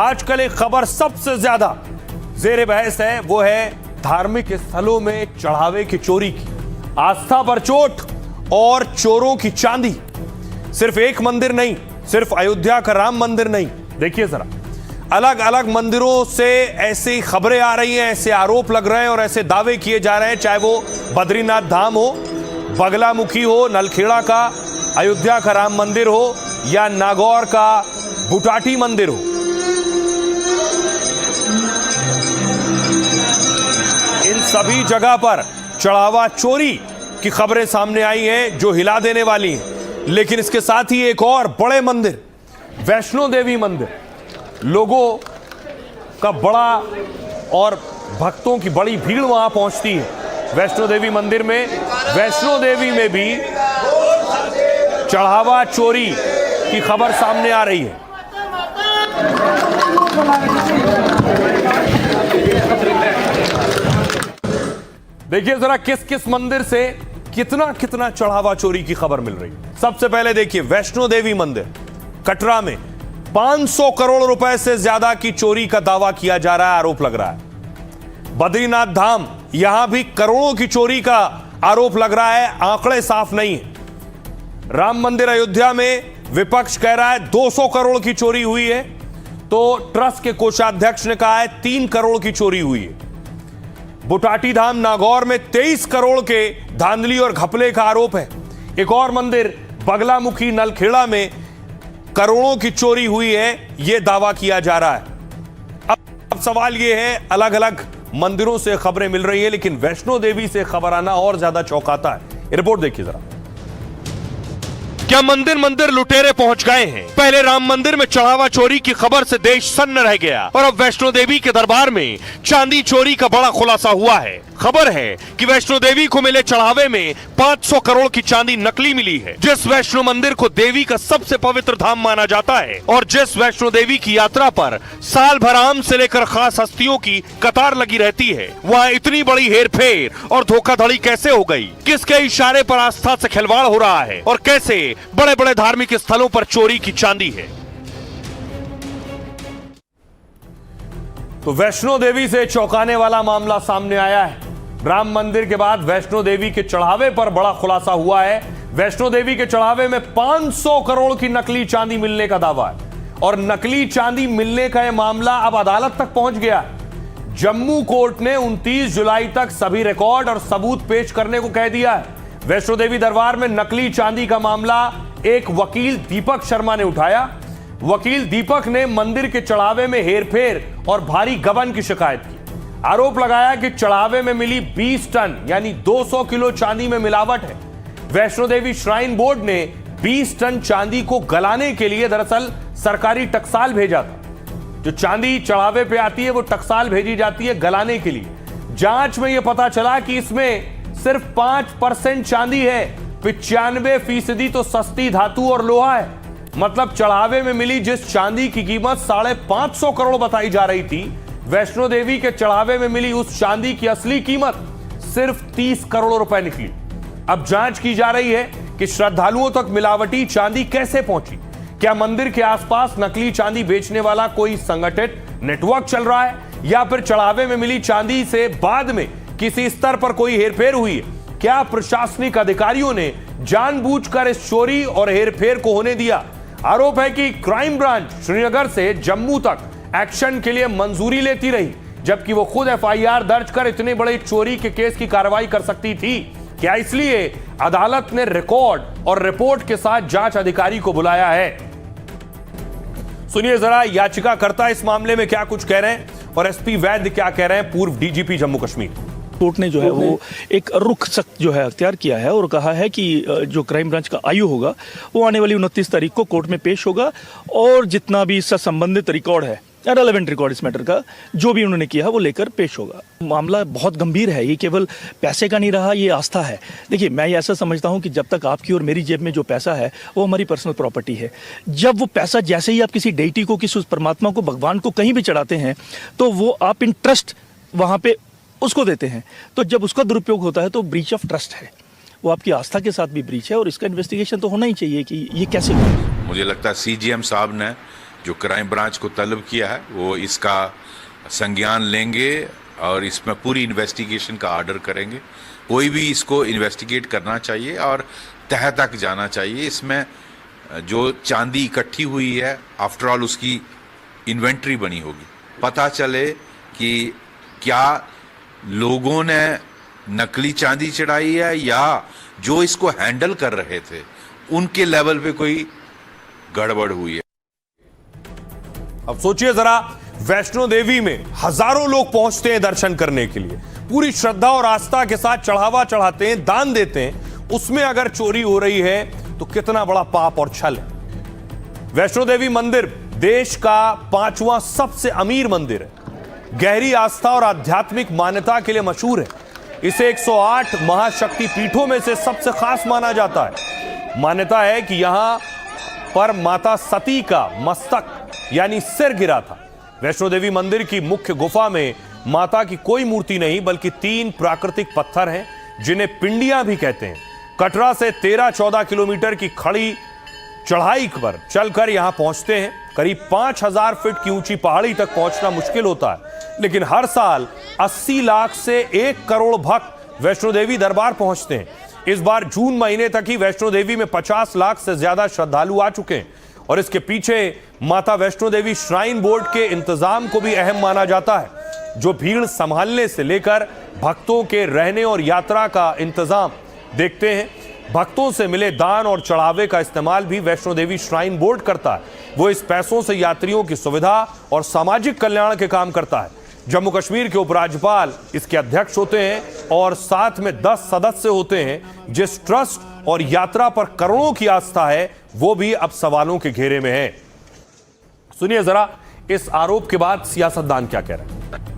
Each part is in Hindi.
आजकल एक खबर सबसे ज्यादा जेर बहस है, वो है धार्मिक स्थलों में चढ़ावे की चोरी की। आस्था पर चोट और चोरों की चांदी। सिर्फ एक मंदिर नहीं, सिर्फ अयोध्या का राम मंदिर नहीं, देखिए जरा अलग अलग मंदिरों से ऐसी खबरें आ रही हैं, ऐसे आरोप लग रहे हैं और ऐसे दावे किए जा रहे हैं, चाहे वो बद्रीनाथ धाम हो, बगलामुखी हो, नलखेड़ा का अयोध्या का राम मंदिर हो या नागौर का बुटाटी मंदिर हो। इन सभी जगह पर चढ़ावा चोरी की खबरें सामने आई हैं जो हिला देने वाली हैं। लेकिन इसके साथ ही एक और बड़े मंदिर, वैष्णो देवी मंदिर, लोगों का बड़ा और भक्तों की बड़ी भीड़ वहां पहुंचती है वैष्णो देवी मंदिर में। वैष्णो देवी में भी चढ़ावा चोरी की खबर सामने आ रही है। देखिए जरा किस किस मंदिर से कितना कितना चढ़ावा चोरी की खबर मिल रही है। सबसे पहले देखिए वैष्णो देवी मंदिर कटरा में 500 करोड़ रुपए से ज्यादा की चोरी का दावा किया जा रहा है, आरोप लग रहा है। बद्रीनाथ धाम, यहां भी करोड़ों की चोरी का आरोप लग रहा है, आंकड़े साफ नहीं है। राम मंदिर अयोध्या में विपक्ष कह रहा है 200 करोड़ की चोरी हुई है, तो ट्रस्ट के कोषाध्यक्ष ने कहा है 3 करोड़ की चोरी हुई है। बुटाटी धाम नागौर में 23 करोड़ के धांधली और घपले का आरोप है। एक और मंदिर बगलामुखी नलखेड़ा में करोड़ों की चोरी हुई है, यह दावा किया जा रहा है। अब सवाल यह है, अलग अलग मंदिरों से खबरें मिल रही है, लेकिन वैष्णो देवी से खबर आना और ज्यादा चौंकाता है। रिपोर्ट देखिए जरा। क्या मंदिर मंदिर लुटेरे पहुंच गए हैं? पहले राम मंदिर में चढ़ावा चोरी की खबर से देश सन्न रह गया और अब वैष्णो देवी के दरबार में चांदी चोरी का बड़ा खुलासा हुआ है। खबर है कि वैष्णो देवी को मिले चढ़ावे में 500 करोड़ की चांदी नकली मिली है। जिस वैष्णो मंदिर को देवी का सबसे पवित्र धाम माना जाता है और जिस वैष्णो देवी की यात्रा पर साल भर आम से लेकर खास हस्तियों की कतार लगी रहती है, वहाँ इतनी बड़ी हेरफेर और धोखाधड़ी कैसे हो गई? किसके इशारे पर आस्था से खिलवाड़ हो रहा है और कैसे बड़े बड़े धार्मिक स्थलों पर चोरी की चांदी है? तो वैष्णो देवी से चौंकाने वाला मामला सामने आया है। राम मंदिर के बाद वैष्णो देवी के चढ़ावे पर बड़ा खुलासा हुआ है। वैष्णो देवी के चढ़ावे में 500 करोड़ की नकली चांदी मिलने का दावा है और नकली चांदी मिलने का यह मामला अब अदालत तक पहुंच गया। जम्मू कोर्ट ने 29 जुलाई तक सभी रिकॉर्ड और सबूत पेश करने को कह दिया है। वैष्णो देवी दरबार में नकली चांदी का मामला एक वकील दीपक शर्मा ने उठाया। वकील दीपक ने मंदिर के चढ़ावे में हेरफेर और भारी गबन की शिकायत की। आरोप लगाया कि चढ़ावे में मिली 20 टन यानी 200 किलो चांदी में मिलावट है। वैष्णो देवी श्राइन बोर्ड ने 20 टन चांदी को गलाने के लिए दरअसल सरकारी टकसाल भेजा था। जो चांदी चढ़ावे पे आती है वो टकसाल भेजी जाती है गलाने के लिए। जांच में यह पता चला कि इसमें सिर्फ 5% चांदी है, 95% तो सस्ती धातु और लोहा है। मतलब चढ़ावे में मिली जिस चांदी की कीमत 550 करोड़ बताई जा रही थी, वैष्णो देवी के चढ़ावे में मिली उस चांदी की असली कीमत सिर्फ 30 करोड़ रुपए निकली। अब जांच की जा रही है कि श्रद्धालुओं तक मिलावटी चांदी कैसे पहुंची। क्या मंदिर के आसपास नकली चांदी बेचने वाला कोई संगठित नेटवर्क चल रहा है या फिर चढ़ावे में मिली चांदी से बाद में किसी स्तर पर कोई हेरफेर हुई है? क्या प्रशासनिक अधिकारियों ने जानबूझकर इस चोरी और हेरफेर को होने दिया? आरोप है कि क्राइम ब्रांच श्रीनगर से जम्मू तक एक्शन के लिए मंजूरी लेती रही, जबकि वो खुद एफआईआर दर्ज कर इतने बड़े चोरी के केस की कार्रवाई कर सकती थी। क्या इसलिए अदालत ने रिकॉर्ड और रिपोर्ट के साथ जांच अधिकारी को बुलाया है? सुनिए जरा याचिकाकर्ता इस मामले में क्या कुछ कह रहे हैं और एसपी वैद्य क्या कह रहे हैं, पूर्व डीजीपी जम्मू कश्मीर। कोर्ट ने जो है वो एक रुख सख्त जो है अख्तियार किया है और कहा है कि जो क्राइम ब्रांच का आयु होगा वो आने वाली 29 तारीख को कोर्ट में पेश होगा और जितना भी इससे संबंधित रिकॉर्ड है, रेलेवेंट रिकॉर्ड इस मैटर का जो भी उन्होंने किया वो लेकर पेश होगा। मामला बहुत गंभीर है, ये केवल पैसे का नहीं रहा, ये आस्था है। देखिए मैं ऐसा समझता हूँ कि जब तक आपकी और मेरी जेब में जो पैसा है वो हमारी पर्सनल प्रॉपर्टी है। जब वो पैसा जैसे ही आप किसी डेटी को, किसी उस परमात्मा को, भगवान को कहीं भी चढ़ाते हैं तो वो आप इन ट्रस्ट वहाँ पे उसको देते हैं। तो जब उसका दुरुपयोग होता है तो ब्रीच ऑफ ट्रस्ट है, वो आपकी आस्था के साथ भी ब्रीच है और इसका इन्वेस्टिगेशन तो होना ही चाहिए कि ये कैसे हुआ। मुझे लगता है सीजीएम साहब ने जो क्राइम ब्रांच को तलब किया है वो इसका संज्ञान लेंगे और इसमें पूरी इन्वेस्टिगेशन का ऑर्डर करेंगे। कोई भी इसको इन्वेस्टिगेट करना चाहिए और तह तक जाना चाहिए। इसमें जो चांदी इकट्ठी हुई है आफ्टर ऑल उसकी इन्वेंट्री बनी होगी, पता चले कि क्या लोगों ने नकली चांदी चढ़ाई है या जो इसको हैंडल कर रहे थे उनके लेवल पे कोई गड़बड़ हुई है। अब सोचिए जरा, वैष्णो देवी में हजारों लोग पहुंचते हैं दर्शन करने के लिए, पूरी श्रद्धा और आस्था के साथ चढ़ावा चढ़ाते हैं, दान देते हैं, उसमें अगर चोरी हो रही है तो कितना बड़ा पाप और छल है। वैष्णो देवी मंदिर देश का 5वां सबसे अमीर मंदिर है, गहरी आस्था और आध्यात्मिक मान्यता के लिए मशहूर है। इसे 108 महाशक्ति पीठों में से सबसे खास माना जाता है। मान्यता है कि यहां पर माता सती का मस्तक यानी सिर गिरा था। वैष्णो देवी मंदिर की मुख्य गुफा में माता की कोई मूर्ति नहीं बल्कि 3 प्राकृतिक पत्थर हैं जिन्हें पिंडियां भी कहते हैं। कटरा से 13-14 किलोमीटर की खड़ी चढ़ाई पर चलकर यहां पहुंचते हैं। करीब 5000 फीट की ऊंची पहाड़ी तक पहुंचना मुश्किल होता है, लेकिन हर साल 80 लाख से 1 करोड़ भक्त वैष्णो देवी दरबार पहुंचते हैं। इस बार जून महीने तक ही वैष्णो देवी में 50 लाख से ज्यादा श्रद्धालु आ चुके हैं और इसके पीछे माता वैष्णो देवी श्राइन बोर्ड के इंतजाम को भी अहम माना जाता है, जो भीड़ संभालने से लेकर भक्तों के रहने और यात्रा का इंतजाम देखते हैं। भक्तों से मिले दान और चढ़ावे का इस्तेमाल भी वैष्णो देवी श्राइन बोर्ड करता है। वो इस पैसों से यात्रियों की सुविधा और सामाजिक कल्याण के काम करता है। जम्मू कश्मीर के उपराज्यपाल इसके अध्यक्ष होते हैं और साथ में 10 सदस्य होते हैं। जिस ट्रस्ट और यात्रा पर करोड़ों की आस्था है वो भी अब सवालों के घेरे में है। सुनिए जरा इस आरोप के बाद सियासतदान क्या कह रहे हैं।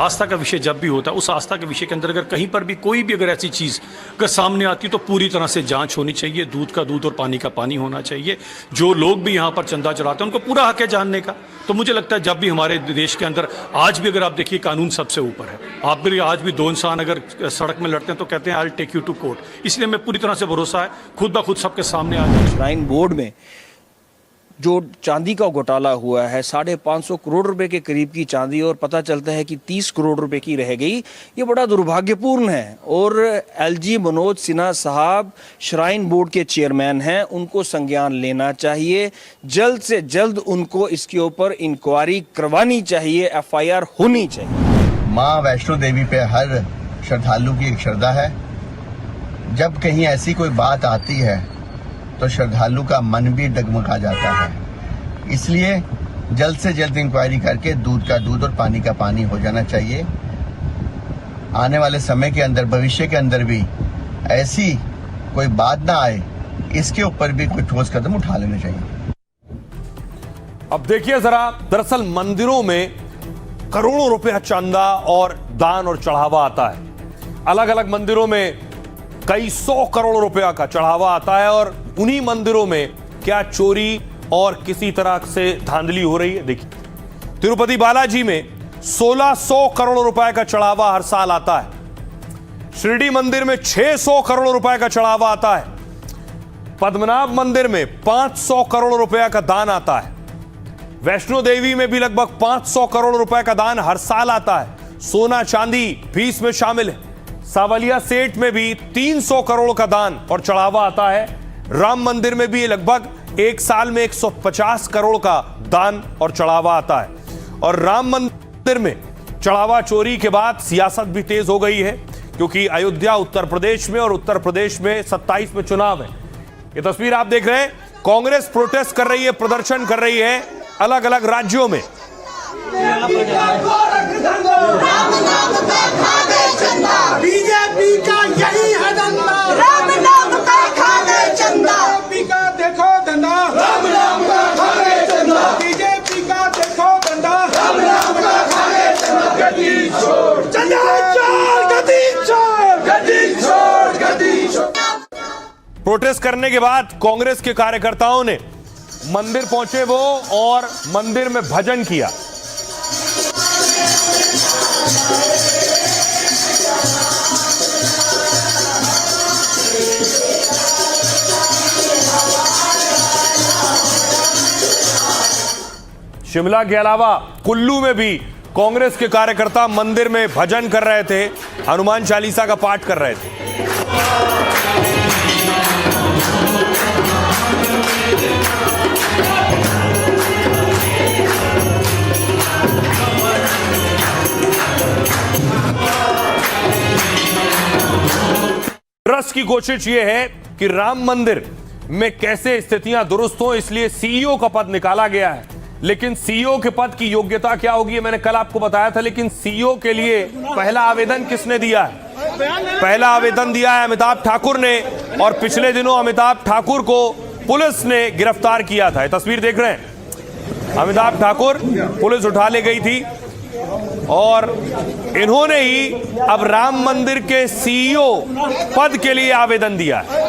आस्था का विषय जब भी होता है, उस आस्था के विषय के अंदर अगर कहीं पर भी कोई भी अगर ऐसी चीज़ अगर सामने आती है तो पूरी तरह से जांच होनी चाहिए। दूध का दूध और पानी का पानी होना चाहिए। जो लोग भी यहाँ पर चंदा चढ़ाते हैं उनको पूरा हक है जानने का। तो मुझे लगता है जब भी हमारे देश के अंदर आज भी अगर आप देखिए कानून सबसे ऊपर है। आप भी आज भी 2 इंसान अगर सड़क में लड़ते हैं तो कहते हैं I will take you to court. इसलिए मैं पूरी तरह से भरोसा है खुद ब खुद सबके सामने आ जाए। श्राइन बोर्ड में जो चांदी का घोटाला हुआ है, 550 करोड़ रुपए के करीब की चांदी और पता चलता है कि 30 करोड़ रुपए की रह गई, ये बड़ा दुर्भाग्यपूर्ण है। और एलजी मनोज सिन्हा साहब श्राइन बोर्ड के चेयरमैन हैं, उनको संज्ञान लेना चाहिए। जल्द से जल्द उनको इसके ऊपर इंक्वायरी करवानी चाहिए, एफआईआर होनी चाहिए। माँ वैष्णो देवी पे हर श्रद्धालु की एक श्रद्धा है। जब कहीं ऐसी कोई बात आती है तो श्रद्धालु का मन भी डगमगा जाता है। इसलिए जल्द से जल्द इंक्वायरी करके दूध का दूध और पानी का पानी हो जाना चाहिए। आने वाले समय के अंदर, भविष्य के अंदर भी ऐसी कोई बात ना आए, इसके ऊपर भी कोई ठोस कदम उठा लेने चाहिए। अब देखिए जरा, दरअसल मंदिरों में करोड़ों रुपया चंदा और दान और चढ़ावा आता है। अलग अलग मंदिरों में कई 100 करोड़ रुपया का चढ़ावा आता है और उन्हीं मंदिरों में क्या चोरी और किसी तरह से धांधली हो रही है। देखिए, तिरुपति बालाजी में 1600 करोड़ रुपए का चढ़ावा हर साल आता है। शिरडी मंदिर में 600 करोड़ रुपए का चढ़ावा आता है। पद्मनाभ मंदिर में 500 करोड़ रुपया का दान आता है। वैष्णो देवी में भी लगभग 500 करोड़ रुपए का दान हर साल आता है। सोना चांदी भी इसमें शामिल है। सावलिया सेठ में भी 300 करोड़ का दान और चढ़ावा आता है। राम मंदिर में भी लगभग एक साल में 150 करोड़ का दान और चढ़ावा आता है। और राम मंदिर में चढ़ावा चोरी के बाद सियासत भी तेज हो गई है, क्योंकि अयोध्या उत्तर प्रदेश में और उत्तर प्रदेश में 27 में चुनाव है। ये तस्वीर आप देख रहे हैं, कांग्रेस प्रोटेस्ट कर रही है, प्रदर्शन कर रही है अलग अलग राज्यों में। बीजेपी का यही है धंधा, राम नाम का खाने चंदा। बीजेपी का देखो धंधा, राम नाम का खाने चंदा। बीजेपी का देखो धंधा, राम नाम का खाने चंदा। गद्दी छोड़, चंदा छोड़, गद्दी छोड़, गद्दी छोड़, गद्दी छोड़। प्रोटेस्ट करने के बाद कांग्रेस के कार्यकर्ताओं ने मंदिर पहुंचे वो और मंदिर में भजन किया। शिमला के अलावा कुल्लू में भी कांग्रेस के कार्यकर्ता मंदिर में भजन कर रहे थे, हनुमान चालीसा का पाठ कर रहे थे। ट्रस्ट की कोशिश यह है कि राम मंदिर में कैसे स्थितियां दुरुस्त हो, इसलिए सीईओ का पद निकाला गया है। लेकिन सीईओ के पद की योग्यता क्या होगी, मैंने कल आपको बताया था। लेकिन सीईओ के लिए पहला आवेदन किसने दिया है? पहला आवेदन दिया है अमिताभ ठाकुर ने, और पिछले दिनों अमिताभ ठाकुर को पुलिस ने गिरफ्तार किया था। ये तस्वीर देख रहे हैं, अमिताभ ठाकुर पुलिस उठा ले गई थी, और इन्होंने ही अब राम मंदिर के सीईओ पद के लिए आवेदन दिया है।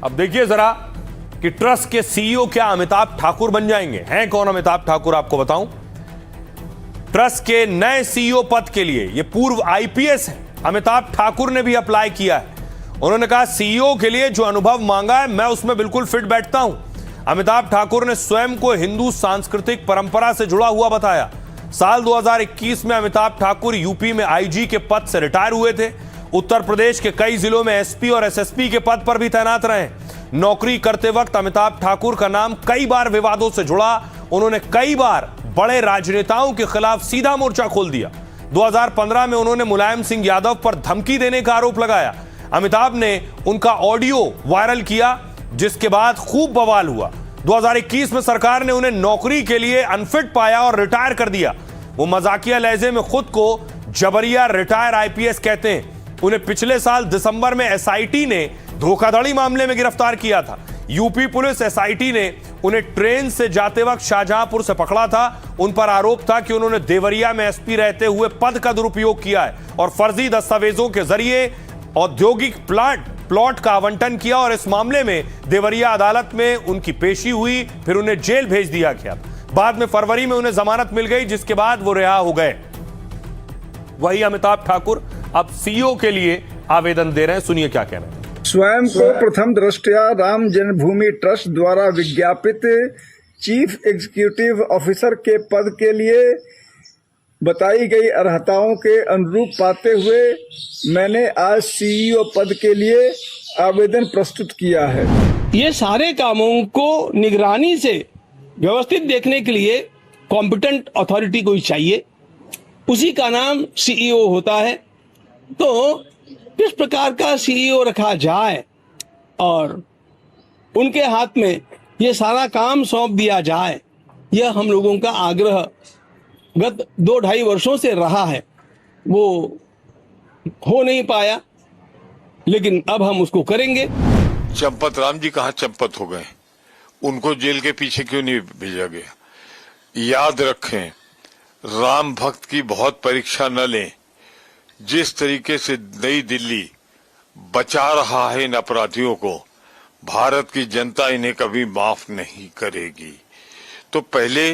अब देखिए जरा कि ट्रस्ट के सीईओ क्या अमिताभ ठाकुर बन जाएंगे? हैं कौन अमिताभ ठाकुर, आपको बताऊं। ट्रस्ट के नए सीईओ पद के लिए, ये पूर्व आईपीएस है, अमिताभ ठाकुर ने भी अप्लाई किया है। उन्होंने कहा सीईओ के लिए जो अनुभव मांगा है मैं उसमें बिल्कुल फिट बैठता हूं। अमिताभ ठाकुर ने स्वयं को हिंदू सांस्कृतिक परंपरा से जुड़ा हुआ बताया। साल 2021 में अमिताभ ठाकुर यूपी में आईजी के पद से रिटायर हुए थे। उत्तर प्रदेश के कई जिलों में एसपी और एसएसपी के पद पर भी तैनात रहे। नौकरी करते वक्त अमिताभ ठाकुर का नाम कई बार विवादों से जुड़ा। उन्होंने कई बार बड़े राजनेताओं के खिलाफ सीधा मोर्चा खोल दिया। 2015 में उन्होंने मुलायम सिंह यादव पर धमकी देने का आरोप लगाया। अमिताभ ने उनका ऑडियो वायरल किया, जिसके बाद खूब बवाल हुआ। 2021 में सरकार ने उन्हें नौकरी के लिए अनफिट पाया और रिटायर कर दिया। वो मजाकिया लहजे में खुद को जबरिया रिटायर आईपीएस कहते हैं। उन्हें पिछले साल दिसंबर में एसआईटी ने धोखाधड़ी मामले में गिरफ्तार किया था। यूपी पुलिस एसआईटी ने उन्हें ट्रेन से जाते वक्त शाहजहांपुर से पकड़ा था। उन पर आरोप था कि उन्होंने देवरिया में एसपी रहते हुए पद का दुरुपयोग किया है और फर्जी दस्तावेजों के जरिए औद्योगिक प्लॉट का आवंटन किया, और इस मामले में देवरिया अदालत में उनकी पेशी हुई, फिर उन्हें जेल भेज दिया गया। बाद में फरवरी में उन्हें जमानत मिल गई, जिसके बाद वो रिहा हो गए। वही अमिताभ ठाकुर अब सीईओ के लिए आवेदन दे रहे हैं, सुनिए क्या कह रहे हैं। स्वयं को प्रथम दृष्टया राम जन्मभूमि ट्रस्ट द्वारा विज्ञापित चीफ एग्जीक्यूटिव ऑफिसर के पद के लिए बताई गई अर्हताओं के अनुरूप पाते हुए मैंने आज सीईओ पद के लिए आवेदन प्रस्तुत किया है। ये सारे कामों को निगरानी से व्यवस्थित देखने के लिए कॉम्पिटेंट अथॉरिटी कोई चाहिए, उसी का नाम सीईओ होता है। तो किस प्रकार का सीईओ रखा जाए और उनके हाथ में ये सारा काम सौंप दिया जाए, यह हम लोगों का आग्रह गत 2-2.5 वर्षों से रहा है। वो हो नहीं पाया, लेकिन अब हम उसको करेंगे। चंपत राम जी कहाँ चंपत हो गए? उनको जेल के पीछे क्यों नहीं भेजा गया? याद रखें, राम भक्त की बहुत परीक्षा न लें। जिस तरीके से नई दिल्ली बचा रहा है इन अपराधियों को, भारत की जनता इन्हें कभी माफ नहीं करेगी। तो पहले